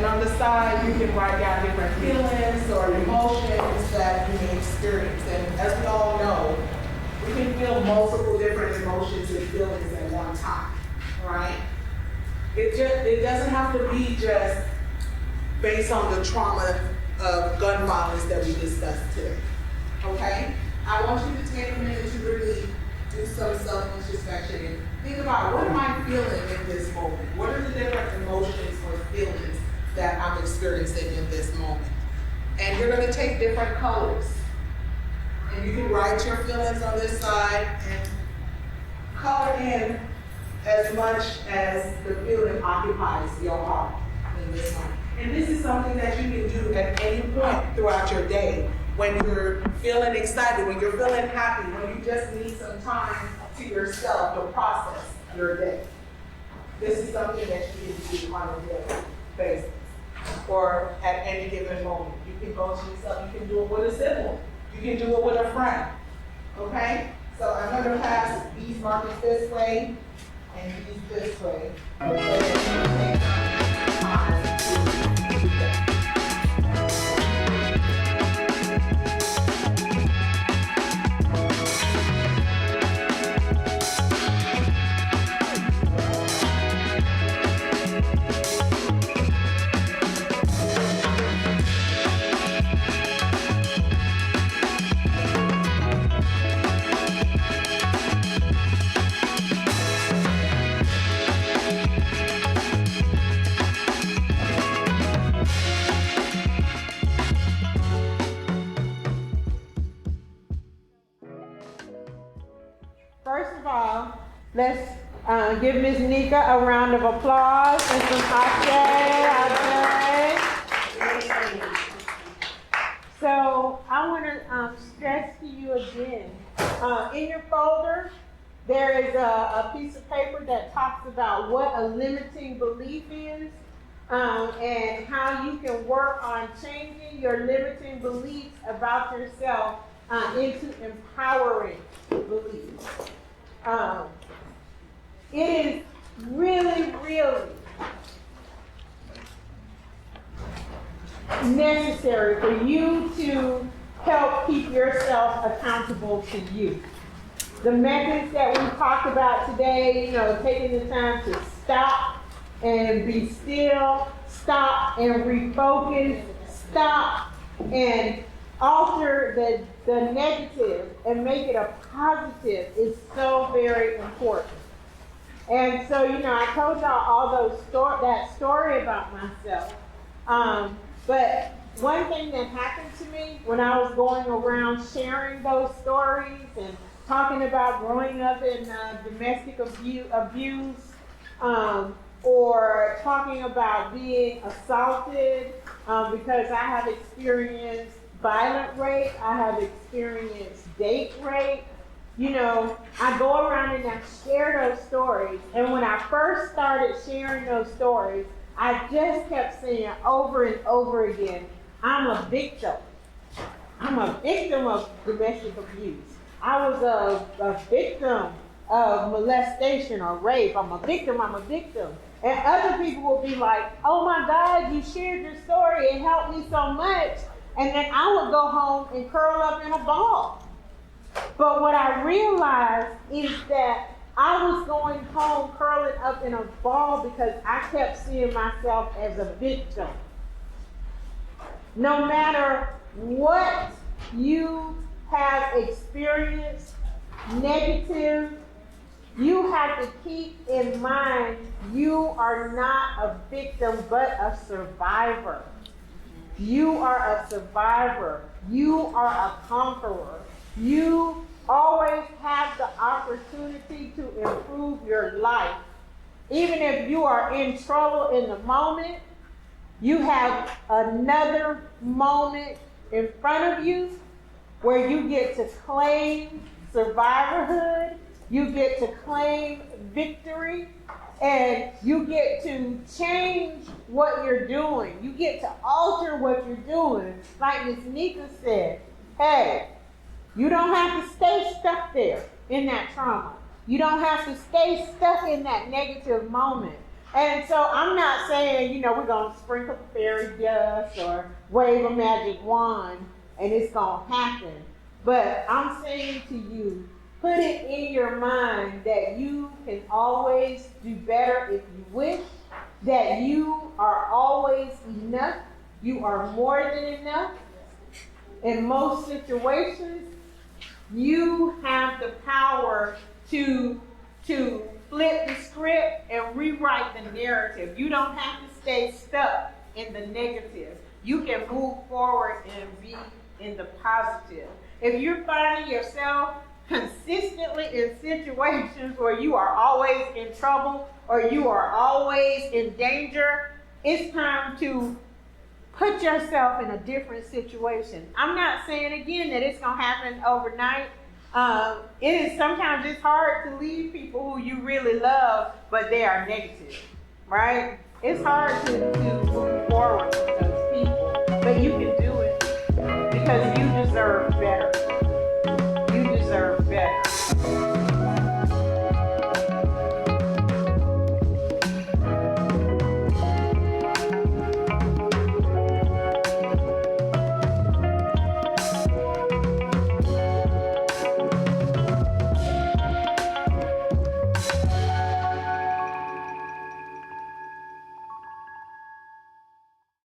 And on the side, you can write down different feelings or emotions that you may experience. And as we all know, we can feel multiple different emotions and feelings at one time, right? It doesn't have to be just based on the trauma of gun violence that we discussed today, okay? I want you to take a minute to really do some self-introspection and think about, what am I feeling in this moment? What are the different emotions or feelings that I'm experiencing in this moment? And you're going to take different colors. And you can write your feelings on this side and color in as much as the feeling occupies your heart in this moment. And this is something that you can do at any point throughout your day. When you're feeling excited, when you're feeling happy, when you just need some time to yourself to process your day. This is something that you can do on a daily basis or at any given moment. You can go to yourself, you can do it with a sibling, you can do it with a friend, okay? So I'm going to pass these markers this way and these this way. So that you can take time to do that. First of all, let's give Ms. Nika a round of applause and some ashe. So I want to stress to you again, in your folder, there is a piece of paper that talks about what a limiting belief is and how you can work on changing your limiting beliefs about yourself into empowering beliefs. It is really, really necessary for you to help keep yourself accountable to you. The methods that we talked about today, taking the time to stop and be still, stop and refocus, stop and alter the negative and make it a positive is so very important. And so, I told y'all all that story about myself. But one thing that happened to me when I was going around sharing those stories and talking about growing up in domestic abuse, or talking about being assaulted, because I have experienced violent rape, I have experienced date rape. I go around and I share those stories. And when I first started sharing those stories, I just kept saying over and over again, I'm a victim. I'm a victim of domestic abuse. I was a victim of molestation or rape. I'm a victim. And other people will be like, oh my God, you shared your story. It helped me so much. And then I would go home and curl up in a ball. But what I realized is that I was going home curling up in a ball because I kept seeing myself as a victim. No matter what you have experienced negative, you have to keep in mind you are not a victim but a survivor. You are a survivor. You are a conqueror. You always have the opportunity to improve your life. Even if you are in trouble in the moment, you have another moment in front of you where you get to claim survivorhood, you get to claim victory, and you get to change what you're doing. You get to alter what you're doing. Like Ms. Nika said, hey, you don't have to stay stuck there in that trauma. You don't have to stay stuck in that negative moment. And so I'm not saying, we're going to sprinkle fairy dust or wave a magic wand and it's going to happen. But I'm saying to you, put it in your mind that you can always do better if you wish, that you are always enough. You are more than enough. In most situations, you have the power to flip the script and rewrite the narrative. You don't have to stay stuck in the negative. You can move forward and be in the positive. If you're finding yourself consistently in situations where you are always in trouble or you are always in danger, it's time to put yourself in a different situation. I'm not saying again that it's going to happen overnight. It is sometimes it's hard to leave people who you really love, but they are negative, right? It's hard to move forward with those people, but you can do it because you